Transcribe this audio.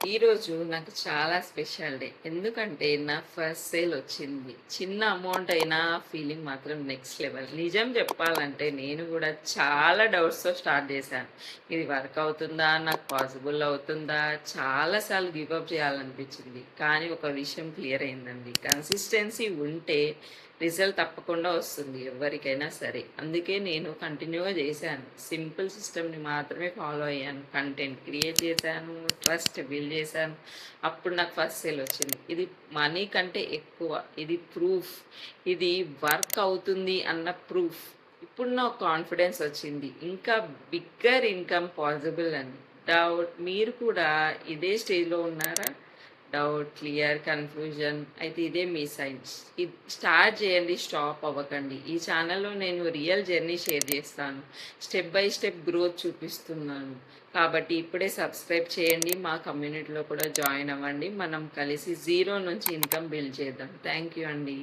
ఈరోజు నాకు చాలా స్పెషల్ డే. ఎందుకంటే నా ఫస్ట్ సేల్ వచ్చింది. చిన్న అమౌంట్ అయినా ఫీలింగ్ మాత్రం నెక్స్ట్ లెవెల్. నిజం చెప్పాలంటే నేను కూడా చాలా డౌట్స్‌తో స్టార్ట్ చేశాను. ఇది వర్క్ అవుతుందా? నాకు పాసిబుల్ అవుతుందా? చాలా సార్లు గివ్ అప్ చేయాలనిపించింది. కానీ ఒక విషయం క్లియర్ అయిందండి. కన్సిస్టెన్సీ ఉంటే రిజల్ట్ తప్పకుండా వస్తుంది ఎవరికైనా సరే. అందుకే నేను కంటిన్యూగా చేశాను. సింపుల్ సిస్టమ్‌ని మాత్రమే ఫాలో అయ్యాను. కంటెంట్ క్రియేట్ చేశాను, ట్రస్ట్ బిల్డ్ చేశాను. అప్పుడు నాకు ఫస్ట్ సేల్ వచ్చింది. ఇది మనీ కంటే ఎక్కువ. ఇది ప్రూఫ్. ఇది వర్క్ అవుతుంది అన్న ప్రూఫ్. ఇప్పుడు నాకు కాన్ఫిడెన్స్ వచ్చింది. ఇంకా బిగ్గర్ ఇన్‌కమ్ పాసిబుల్ అని. డౌట్ మీరు కూడా ఇదే స్టేజ్‌లో ఉన్నారా? డౌట్, క్లియర్, కన్ఫ్యూజన్ అయితే ఇదే మీ సైన్స్. ఇది స్టార్ట్ చేయండి, స్టాప్ అవ్వకండి. ఈ ఛానల్లో నేను రియల్ జర్నీ షేర్ చేస్తాను. స్టెప్ బై స్టెప్ గ్రోత్ చూపిస్తున్నాను. కాబట్టి ఇప్పుడే సబ్స్క్రైబ్ చేయండి. మా కమ్యూనిటీలో కూడా జాయిన్ అవ్వండి. మనం కలిసి జీరో నుంచి ఇన్కమ్ బిల్డ్ చేద్దాం. థ్యాంక్ యూ అండి.